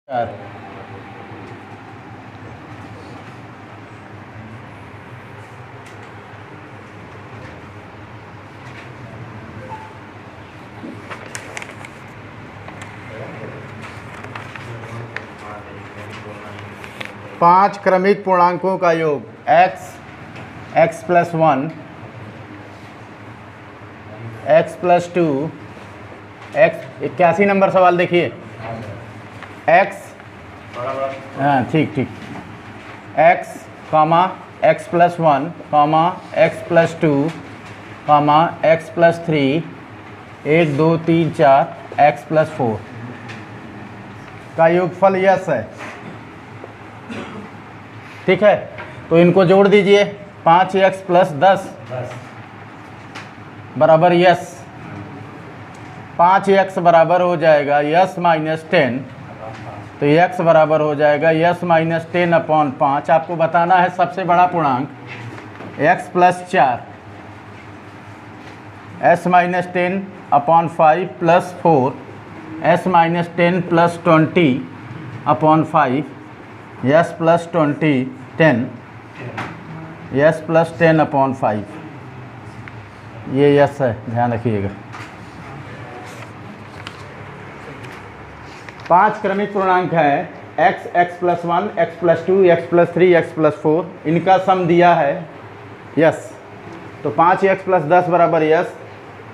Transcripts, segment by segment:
4 5 क्रमिक पूर्णांकों का योग x plus 1 x plus 2 x 81 number सवाल देखिए x हाँ ठीक x कामा x प्लस 1 कामा x प्लस 2 कामा x प्लस 3 1 2 3 4 x प्लस 4 का योगफल यस है। ठीक है, तो इनको जोड़ दीजिए। 5x प्लस 10 बराबर यस। 5x बराबर हो जाएगा यस माइनस 10, तो x बराबर हो जाएगा यस माइनस 10 अपॉन 5। आपको बताना है सबसे बड़ा पूर्णांक x plus 4 s minus 10 upon 5 plus 4 s minus 10 plus 20 upon 5 yes plus 20 10 yes plus 10 upon 5। ये यस है, ध्यान रखिएगा। 5 क्रमिक पूर्णांक है x plus 1 x plus 2 x plus 3 x plus 4, इनका सम दिया है यस। तो 5x प्लस 10 बराबर यस,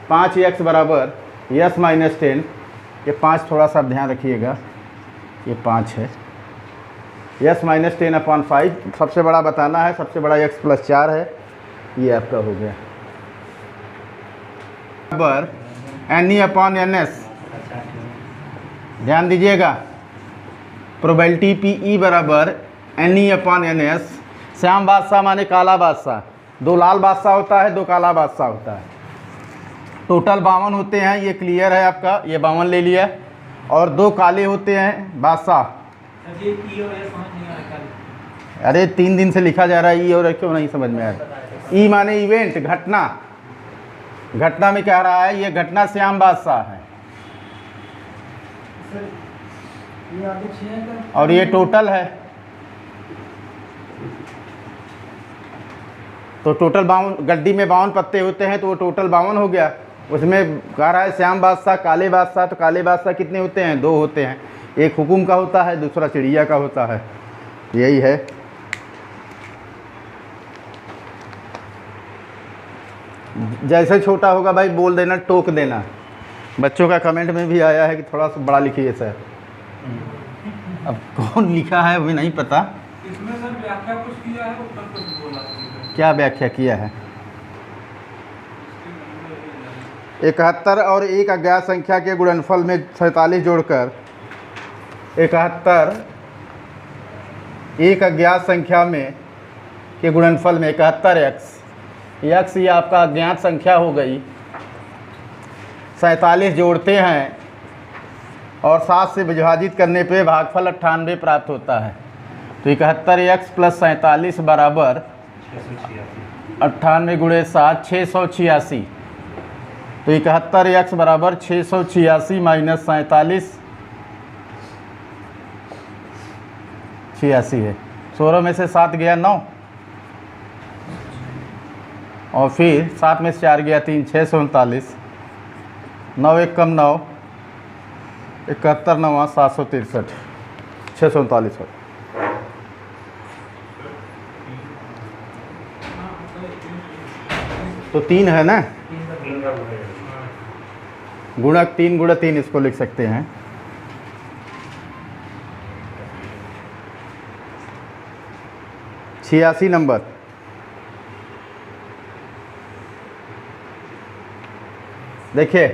5x बराबर यस माइनस 10। ये 5 थोड़ा सा ध्यान रखिएगा, ये 5 है। यस माइनस 10 अपॉन 5 सबसे बड़ा बताना है, सबसे बड़ा x प्लस 4 है, ये आपका हो गया। बराबर N E upon N S, ध्यान दीजिएगा। प्रोबेबिलिटी पी ई बराबर N E upon N S. श्याम बादशाह माने काला बादशाह, 2 लाल बादशाह होता है, 2 काला बादशाह होता है। टोटल 52 होते हैं, ये क्लियर है आपका, ये 52 ले लिया। और 2 काले होते हैं बादशाह। अरे 3 दिन से लिखा जा रहा है ई और क्यों नहीं समझ में आ रहा। ई माने इवेंट, घटना। घटना में कह रहा है ये घटना श्याम बादशाह है, और ये टोटल है। तो टोटल 52, गड्डी में 52 पत्ते होते हैं, तो वो टोटल 52 हो गया। उसमें कह रहा है श्याम बादशाह काले बादशाह, तो काले बादशाह कितने होते हैं? 2 होते हैं। एक हुकुम का होता है, दूसरा चिड़िया का होता है। यही है। जैसे छोटा होगा भाई बोल देना, टोक देना। बच्चों का कमेंट में भी आया है कि थोड़ा सा बड़ा लिखिए सर। अब कौन लिखा है अभी नहीं पता। इसमें सर व्याख्या कुछ किया है, ऊपर कुछ बोला है। क्या व्याख्या किया है? 71 और एक अज्ञात संख्या के गुणनफल में 47 जोड़कर 71 एक अज्ञात संख्या में के गुणनफल में 71x ये आपका अज्ञात संख्या हो गई। 47 जोड़ते हैं और 7 से विभाजित करने पे भागफल 98 प्राप्त होता है। तो 71x प्लस 47 बराबर 98 गुणे 7 686। तो 71x बराबर 686 माइनस 47 86 है। 16 में से 7 गया 9, और फिर 7 में से 4 गया 3 639। 9 एक कम 9, 71 9 763 639 हो। तो 3 है ना, गुणक 3 गुणा 3 इसको लिख सकते हैं। छियासी नंबर, देखिए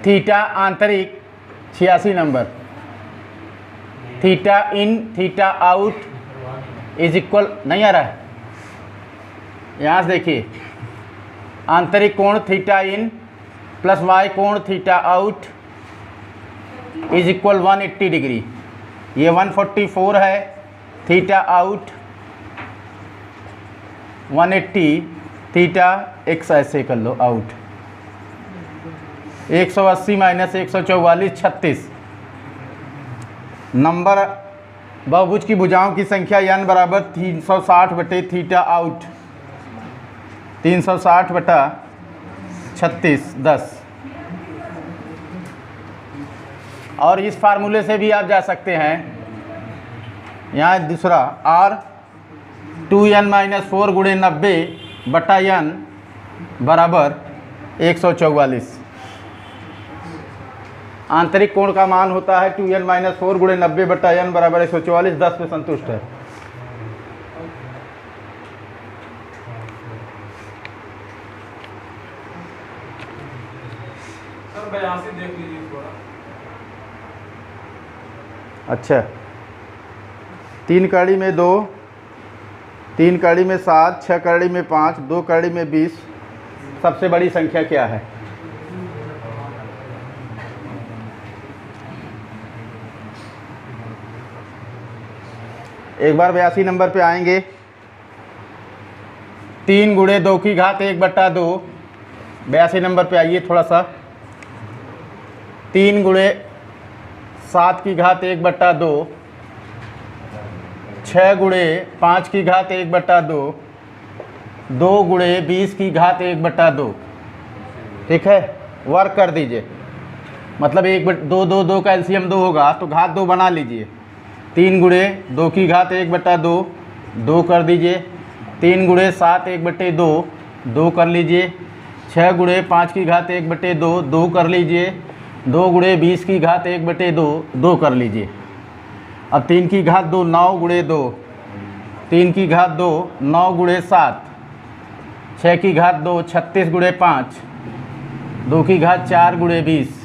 थीटा आंतरिक 86 number, theta in theta out is equal, नहीं आ रहा है यहाँ से देखिए। आंतरिक कोण थीटा इन प्लस वाई कोण theta out is equal 180 degree. ये 144 है, थीटा आउट 180, थीटा एक्स ऐसे कर लो आउट। 180 माइनस 144 36, नंबर बहुभुज की भुजाओं की संख्या n बराबर 360 बटे थीटा आउट, 360 बटा 36 10। और इस फार्मूले से भी आप जा सकते हैं, यहाँ दूसरा r 2n-4 गुणे 90 बटा n बराबर 144। आंतरिक कोण का मान होता है 2n-4 गुणे 90 बटा n बराबर 144। 10 पे संतुष्ट है। सर 82 देख लीजिए थोड़ा। अच्छा, 3 कड़ी में 2, 3 कड़ी में 7, 6 कड़ी में 5, 2 कड़ी में 20, सबसे बड़ी संख्या क्या है? एक बार 82 नंबर पे आएंगे। 3 गुणे 2 की घात 1 बटा 2, 82 नंबर पे आइए थोड़ा सा। 3 गुणे 7 की घात 1 बटा 2, 6 गुणे 5 की घात 1 बटा 2, 2 गुणे 20 की घात 1 बटा 2। ठीक है, वर्क कर दीजिए। मतलब 2 का एलसीएम 2 होगा तो घात 2 बना लीजिए। 3 गुणे 2 की घात 1 बटा 2, 2 कर दीजिए। 3 गुणे 7 1 बटे 2, 2 कर लीजिए। 6 गुणे 5 की घात 1 बटे 2, 2 कर लीजिए। 2 गुणे 20 की घात 1 बटे 2, 2 कर लीजिए। अब 3 की घात 2 9 गुणे 2, 3 की घात 2 9 गुणे 7, 6 की घात 2 36 गुणे 5, 2 की घात 4 गुणे 20,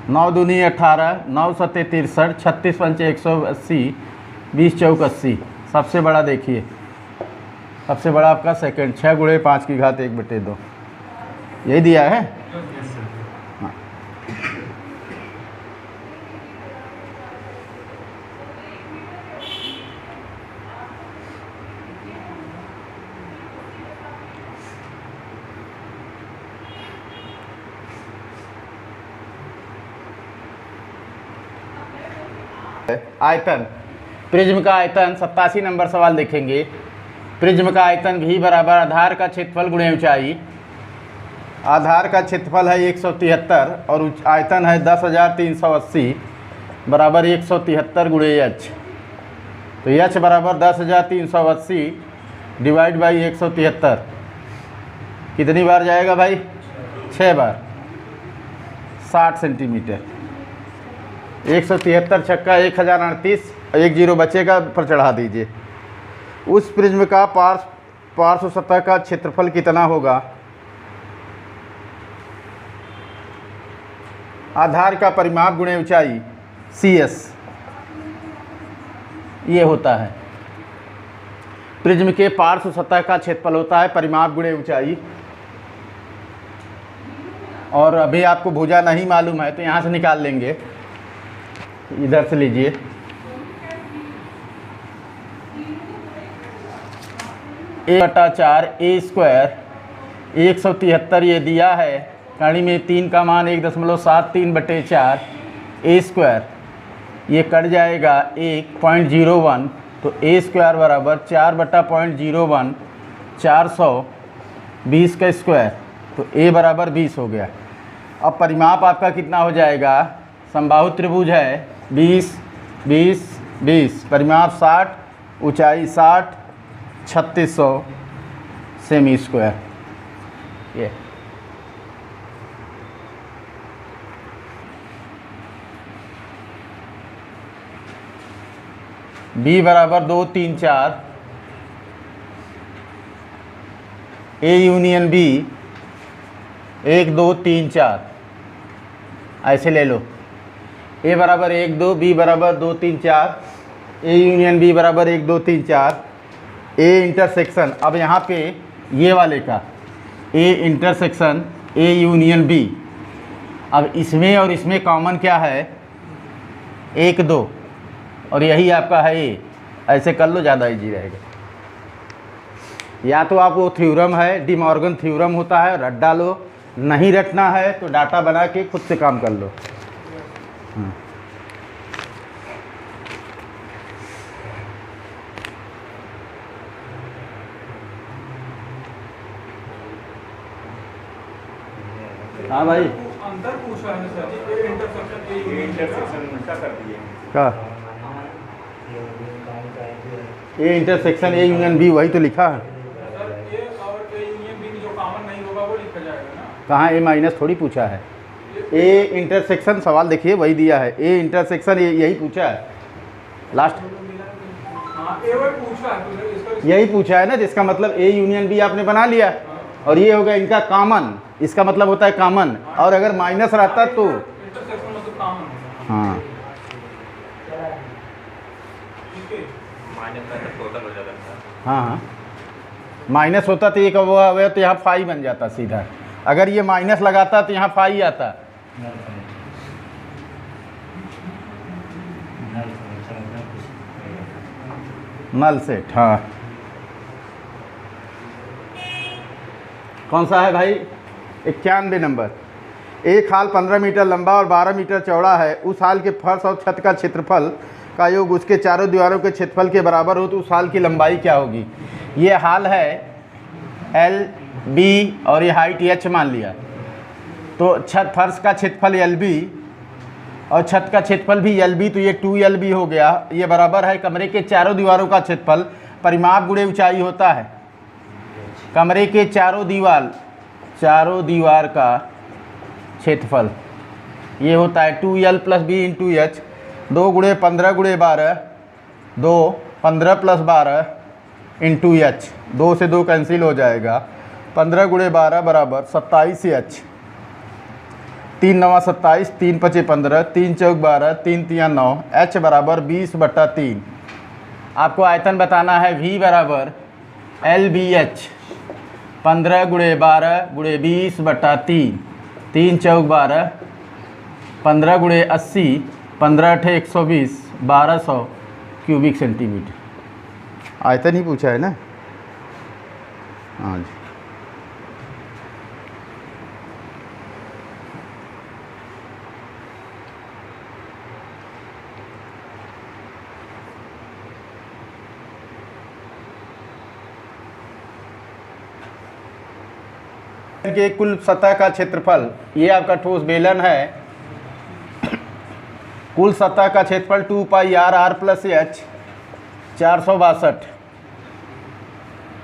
9 दूनी 18, 9 सत्ते 63, 36 पंचे 180, 20 चौक 80। सबसे बड़ा देखिए, सबसे बड़ा आपका सेकंड 6 गुणे 5 की घात 1 बटे 2, यही दिया है। हाँ। आयतन, प्रिज्म का आयतन 87 नंबर सवाल देखेंगे। प्रिज्म का आयतन भी बराबर आधार का क्षेत्रफल गुणे ऊंचाई। आधार का क्षेत्रफल है 173 और आयतन है 10,380 बराबर 173 गुणे h। तो h बराबर 10,380 डिवाइड बाई 173। कितनी बार जाएगा भाई? 6 बार, 60 सेंटीमीटर। 173 छक्का 1038, 1 जीरो बचेगा, पर चढ़ा दीजिए। उस प्रिज्म का पार्श्व सतह का क्षेत्रफल कितना होगा? आधार का परिमाप गुणे ऊंचाई CS ये होता है। प्रिज्म के पार्श्व सतह का क्षेत्रफल होता है परिमाप गुणे ऊंचाई। और अभी आपको भुजा नहीं मालूम है तो यहाँ से निकाल लेंगे, इधर से लीजिए। ए बटा 4 ए स्क्वायर 173 ये दिया है। कड़ी में 3 का मान 1.73 बटे 4 ए स्क्वायर, ये कट जाएगा 1.01, तो ए स्क्वायर बराबर 4 बटा 0.01 420 का स्क्वायर, तो ए बराबर 20 हो गया। अब परिमाप आपका कितना हो जाएगा? समबाहु त्रिभुज है 20 20 20, परिमाप 60, ऊंचाई 60, 3600 सेमी स्क्वायर। ये बी बराबर 2 3 4, ए यूनियन बी 1 2 3 4, ऐसे ले लो। ए बराबर 1 2, बी बराबर 2 3 4, ए यूनियन बी बराबर 1 2 3 4, ए इंटरसेक्शन। अब यहाँ पे ये वाले का A intersection A union B. अब इसमें और इसमें कॉमन क्या है? 1 2, और यही आपका है ए। ऐसे कर लो, ज़्यादा इजी रहेगा। या तो आप वो थ्योरम है, डी मॉर्गन थ्योरम होता है, रट डालो। नहीं रटना है तो डाटा बना के खुद से काम कर लो। हाँ भाई अंतर पूछा है sir ji, A intersection A intersection उल्टा कर दिए। का A intersection A union B, वही तो लिखा है। सर ए और ए यूनियन बी जो कॉमन नहीं होगा वो लिखा जाएगा ना। कहाँ ए माइनस थोड़ी पूछा है। ए इंटरसेक्शन सवाल देखिए वही दिया है, ए इंटरसेक्शन यही पूछा है लास्ट, हाँ ए वही पूछा है तो इसका यही पूछा है ना, जिसका मतलब ए यूनियन बी आपने बना लिया और ये हो गया इनका कॉमन, इसका मतलब होता है कॉमन, और अगर माइनस रहता तो इंटरसेक्शन मतलब कॉमन होगा। हाँ ठीक है, माइनस में तो टोटल हो जाता है। हाँ हाँ माइनस होता तो ये कब हुआ तो यहाँ फाई बन जाता सीधा, अगर ये माइनस लगाता तो यहाँ फाई आता। नल सेट, हाँ कौन सा है भाई? 91 नंबर। एक हाल 15 मीटर लंबा और 12 मीटर चौड़ा है, उस हाल के फर्श और छत का क्षेत्रफल का योग उसके चारों दीवारों के क्षेत्रफल के बराबर हो तो उस हाल की लंबाई क्या होगी? ये हाल है एल बी और ये हाइट एच मान लिया, तो छत फर्श का क्षेत्रफल एल बी और छत का क्षेत्रफल भी एल बी, तो ये 2LB हो गया। ये बराबर है कमरे के चारों दीवारों का क्षेत्रफल, परिमाप गुणे ऊंचाई होता है कमरे के चारों दीवार का क्षेत्रफल, ये होता है 2L + B × H। 2 × 15 × 12, 2 15 + 12 × H, 2 से 2 कैंसिल हो जाएगा, 15 × 12 बराबर 27H, 3 9 27, 3 5 15, 3 4 12, 3 3 9, H बराबर 20/3। आपको आयतन बताना है, V बराबर LBH 15 × 12 × 20/3, 3 4 12, 15 × 80, 15 8 120, 1200 क्यूबिक सेंटीमीटर। आयतन ही पूछा है ना। हाँ जी, के कुल सतह का क्षेत्रफल, ये आपका ठोस बेलन है, कुल सतह का क्षेत्रफल 2πr + h 462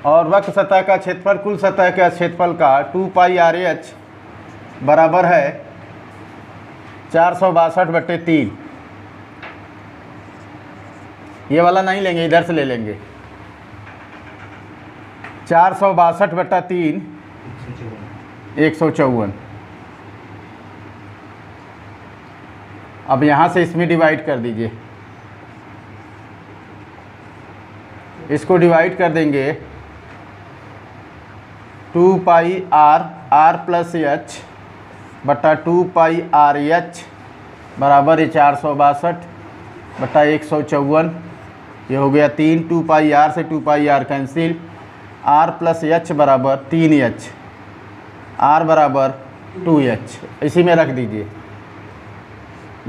और वक्र सतह का क्षेत्रफल कुल सतह का क्षेत्रफल का 2πrh बराबर है 462/3। ये वाला नहीं लेंगे, इधर से ले लेंगे। 462/3 154। अब यहाँ से इसमें डिवाइड कर दीजिए, इसको डिवाइड कर देंगे 2πr + h बटा 2πrh बराबर है 462/154। ये हो गया 3, 2πr से 2πr कैंसिल, r + h बराबर 3h, r बराबर 2h, इसी में रख दीजिए।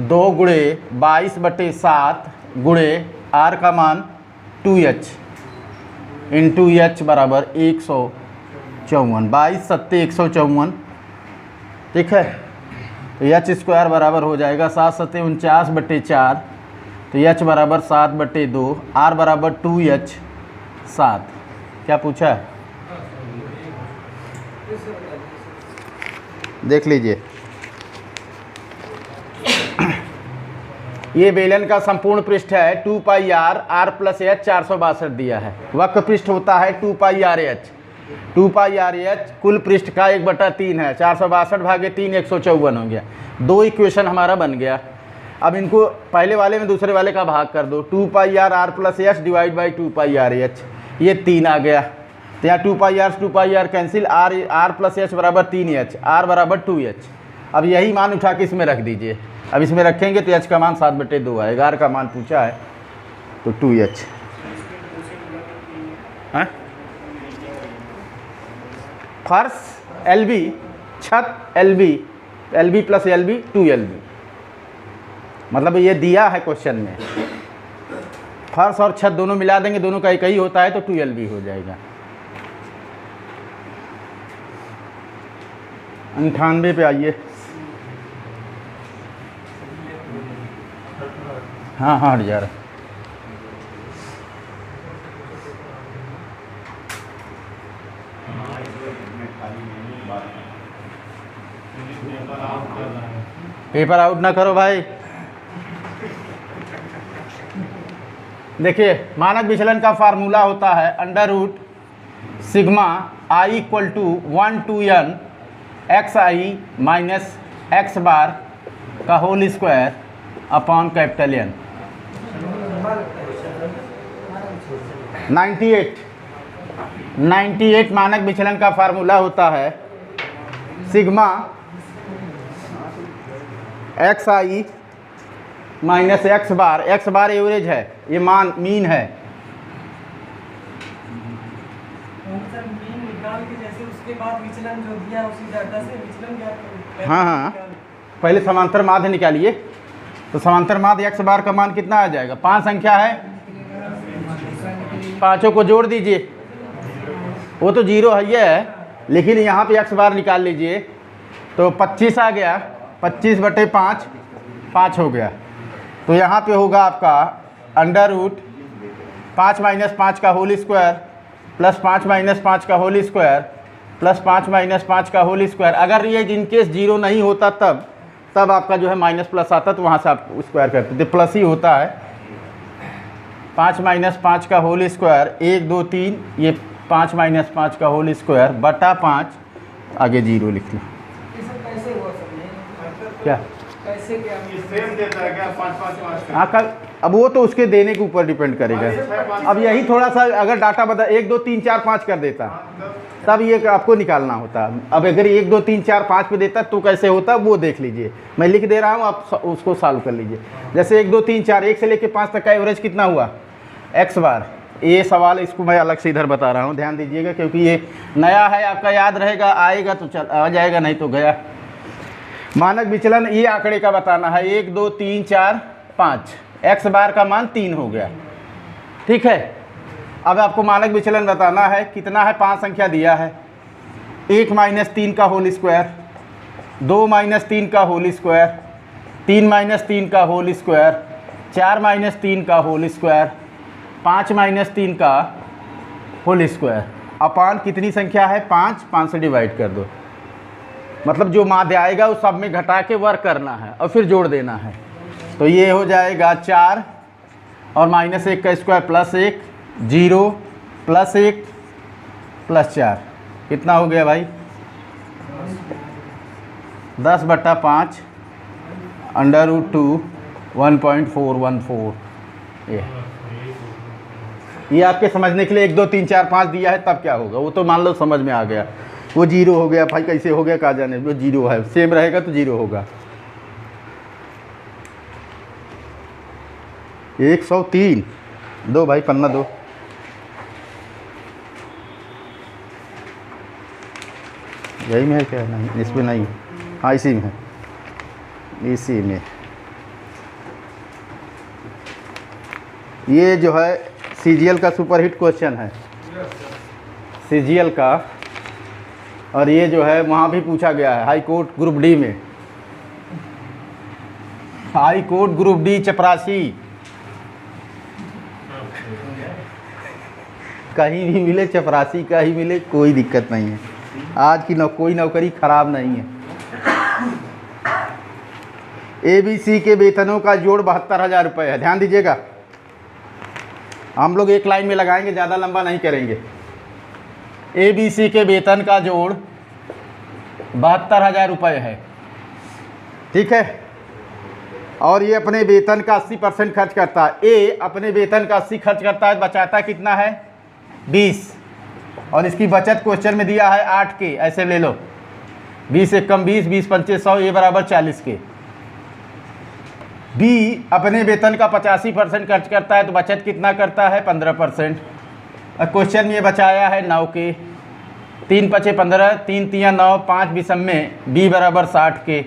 2 × 22/7 × r का मान 2h × h बराबर 154, 22 7 154। ठीक है, तो h² बराबर हो जाएगा 7 7 49/4, तो h बराबर 7/2, r बराबर 2h 7। क्या पूछा है देख लीजिए। ये बेलन का संपूर्ण पृष्ठ है 2πr r + h 462 दिया है। वक्र पृष्ठ होता है 2πrh, 2πrh कुल पृष्ठ का 1/3 है, 462/3 154 हो गया। 2 इक्वेशन हमारा बन गया। अब इनको पहले वाले में दूसरे वाले का भाग कर दो, 2πr r + h / 2πrh, ये 3 आ गया। तो यहाँ 2πr से 2πr कैंसिल, r + h बराबर 3h, r बराबर 2h। अब यही मान उठा के इसमें रख दीजिए। अब इसमें रखेंगे तो h का मान 7/2 आएगा, r का मान पूछा है तो 2h। हाँ, फर्श LB, छत LB, LB + LB 2LB, मतलब ये दिया है क्वेश्चन में। फर्श और छत दोनों मिला देंगे, दोनों का एक ही होता है तो 2LB हो जाएगा। 98 पे आइए। हाँ हाँ हट जा रहा। पेपर आउट ना करो भाई। देखिए मानक विचलन का फार्मूला होता है under root sigma i equal to 1 to n x i minus x bar का whole square upon capital N। 98 मानक विचलन का फार्मूला होता है sigma x i minus x bar average है, ये मान मीन है। सर मीन निकाल के जैसे उसके बाद विचलन जो दिया उसी डाटा से विचलन ज्ञात करें। हाँ हाँ पहले समांतर माध्य निकालिए। तो समांतर माध्य एक्स बार का मान कितना आ जाएगा? 5 संख्या है, पाँचों को जोड़ दीजिए। वो तो 0 है ये है, लेकिन यहाँ पे एक्स बार निकाल लीजिए तो 25 आ गया। 25/5 5 हो गया। तो यहाँ पे होगा आपका अंडर रूट 5 - 5 का होल स्क्वायर प्लस 5 - 5 का होल स्क्वायर प्लस 5 - 5 का होल स्क्वायर। अगर ये इनकेस 0 नहीं होता तब आपका जो है माइनस प्लस आता, तो वहाँ से आप स्क्वायर करते थे, प्लस ही होता है। 5 - 5 का होल स्क्वायर 1 2 3, ये 5 - 5 का होल स्क्वायर बटा 5, आगे 0 लिख लो। ये सब कैसे हुआ सब? क्या कैसे क्या? सेम देता है क्या? 5 हाँ कल अब वो तो उसके देने के ऊपर डिपेंड करेगा। अब यही थोड़ा सा अगर डाटा बदल 1 2 3 4 5 कर देता तब ये आपको निकालना होता। अब अगर 1 2 3 4 5 पे देता तो कैसे होता वो देख लीजिए। मैं लिख दे रहा हूँ, आप उसको सॉल्व कर लीजिए। जैसे 1 2 3 4 1 से लेके 5 तक का एवरेज कितना हुआ एक्स बार। ये सवाल इसको मैं अलग से इधर बता रहा हूँ, ध्यान दीजिएगा, क्योंकि ये नया है, आपका याद रहेगा, आएगा तो चल आ जाएगा, नहीं तो गया। मानक विचलन ये आंकड़े का बताना है 1 2 3 4 5, एक्स बार का मान 3 हो गया। ठीक है, अब आपको मानक विचलन बताना है कितना है। 5 संख्या दिया है, 1 - 3 का होल स्क्वायर, 2 - 3 का होल स्क्वायर, 3 - 3 का होल स्क्वायर, 4 - 3 का होल स्क्वायर, 5 - 3 का होल स्क्वायर अपान कितनी संख्या है 5 से डिवाइड कर दो। मतलब जो माध्य आएगा उस सब में घटा के वर्क करना है और फिर जोड़ देना है। तो ये हो जाएगा 4 और -1 का स्क्वायर प्लस 1, 0 प्लस 1 प्लस 4, कितना हो गया भाई 10/5 अंडर रूट 2 1.414। ये आपके समझने के लिए 1 2 3 4 5 दिया है, तब क्या होगा वो तो मान लो समझ में आ गया। वो 0 हो गया भाई, कैसे हो गया कहा जाने, वो 0 है, सेम रहेगा तो 0 होगा। 103 दो भाई, पन्ना दो। यही में है क्या? नहीं इसमें नहीं, हाँ इसी में है, इसी में। ये जो है सीजीएल का सुपरहिट क्वेश्चन है, सीजीएल का, और ये जो है वहाँ भी पूछा गया है हाई कोर्ट ग्रुप डी में, हाई कोर्ट ग्रुप डी चपरासी। कहीं भी मिले, चपरासी का ही मिले, कोई दिक्कत नहीं है। आज की कोई नौकरी खराब नहीं है। एबीसी के वेतनों का जोड़ 72,000 रुपये है। ध्यान दीजिएगा, हम लोग एक लाइन में लगाएंगे, ज़्यादा लंबा नहीं करेंगे। एबीसी के वेतन का जोड़ 72,000 रुपये है, ठीक है। और ये अपने वेतन का 80% खर्च करता है। ए अपने वेतन का 80 खर्च करता है, बचाता कितना है 20, और इसकी बचत क्वेश्चन में दिया है 8 के, ऐसे ले लो 20 एक कम 20, 20 पंचे 100, ये बराबर 40 के। बी अपने वेतन का 85% खर्च करता है, तो बचत कितना करता है 15%। और क्वेश्चन में ये बचाया है 9 के, 3 पचे 15, 3 तियाँ 9, 5 विषम में बी बराबर 60 के।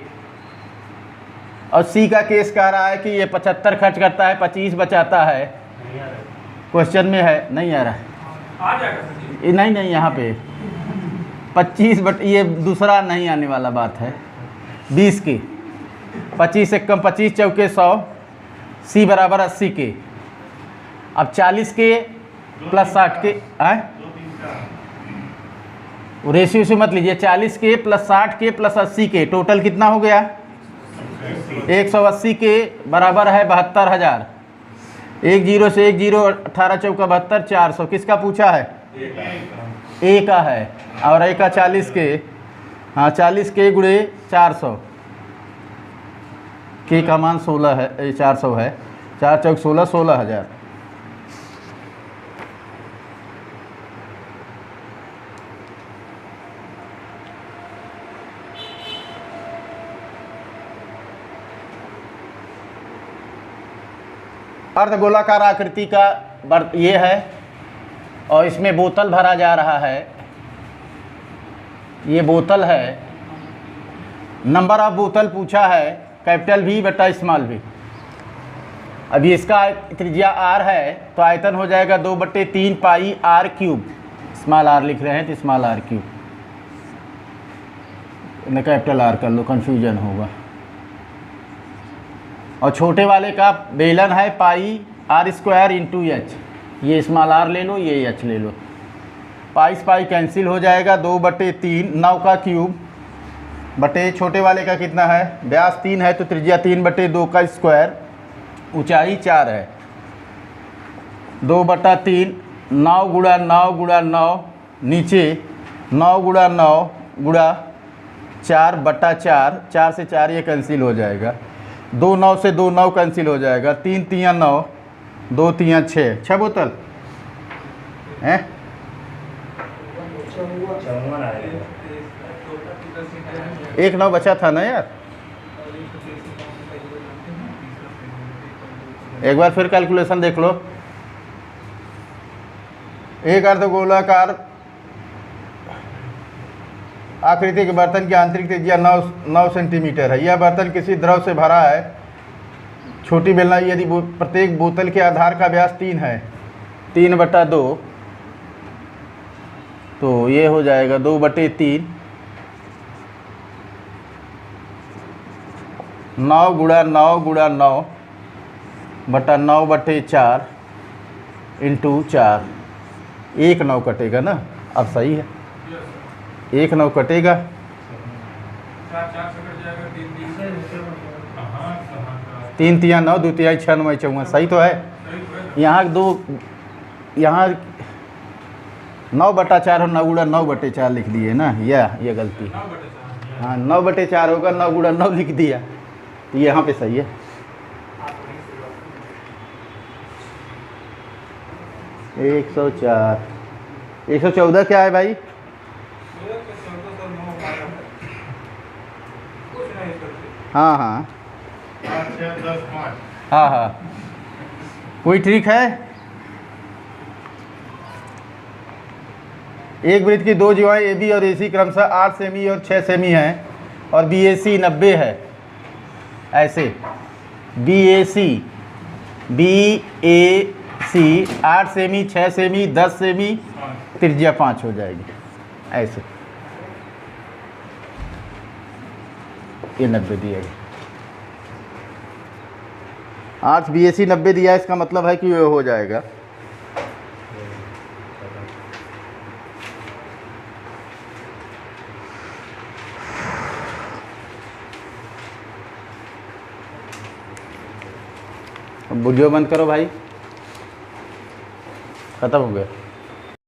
और सी का केस कह रहा है कि ये 75 खर्च करता है, 25 बचाता है। क्वेश्चन में है, नहीं आ रहा है, आ जाएगा सर जी। नहीं यहाँ पे 25 बट ये दूसरा नहीं आने वाला बात है। 20 के 25 से कम 25 चौके 100 सी बराबर 80 के। अब 40 के प्लस 60 के आए रेशियो से मत लीजिए। 40 के प्लस 60 के प्लस 80 के टोटल कितना हो गया? 180 के बराबर है 72,000। 1 0 से 1 0 18 चौका 72 400। किसका पूछा है? ए का है। और ए का 40 के, हाँ 40 के गुणे 400 के का मान 16 है, 400 है। 4 चौक 16 16,000। अर्धगोलाकार आकृति का ये है और इसमें बोतल भरा जा रहा है। ये बोतल है। नंबर ऑफ बोतल पूछा है कैपिटल V बटा स्मॉल v। अभी इसका त्रिज्या r है तो आयतन हो जाएगा 2/3 पाई r क्यूब। स्मॉल r लिख रहे हैं तो small r cube, capital R कर लो, कन्फ्यूजन होगा। और छोटे वाले का बेलन है पाई r² इंटू एच। ये स्मॉल r ले लो, ये h ले लो। पाई से पाई कैंसिल हो जाएगा। 2/3 9 का क्यूब बटे छोटे वाले का कितना है? व्यास 3 है तो त्रिज्या 3/2 का स्क्वायर, ऊंचाई 4 है। 2/3 9 गुणा 9 गुणा 9 नीचे 9 गुणा 9 गुणा 4/4। 4 से 4 ये कैंसिल हो जाएगा। 2 9 से 2 9 कैंसिल हो जाएगा। 3 3 9 2 3 6 6 बोतल हैं। 1 9 बचा था ना यार। एक बार फिर कैलकुलेशन देख लो। एक अर्धगोलाकार आकृति के बर्तन की आंतरिक त्रिज्या 9 सेंटीमीटर है। यह बर्तन किसी द्रव से भरा है। छोटी बेलना यदि प्रत्येक बोतल के आधार का व्यास 3 है, 3/2 तो ये हो जाएगा 2/3 9 गुणा 9 गुणा 9 बटा 9/4 इंटू 4। 1 9 कटेगा ना। अब सही है, 1 9 कटेगा। 4 4 से कट जाएगा। 3 3 9 2 3 6 9 14। सही तो है। यहाँ 2 यहाँ 9/4 और 9 गुणा 9/4 लिख दिए ना। ये गलती। हाँ 9/4 होगा। 9 गुणा 9 लिख दिया तो यहाँ पे सही है। 104 114 क्या है भाई? हाँ हाँ 5 6 10 5। हाँ हाँ कोई ट्रिक है? एक वृत्त की 2 जीवाएँ AB और AC क्रमशः 8 सेमी और 6 सेमी हैं और BAC 90 है। ऐसे BAC 8 सेमी 6 सेमी 10 सेमी त्रिज्या 5 हो जाएगी। ऐसे ये 90 दिया गया। 8 BAC 90 दिया, इसका मतलब है कि ये हो जाएगा। वीडियो बंद करो भाई, ख़त्म हो गया।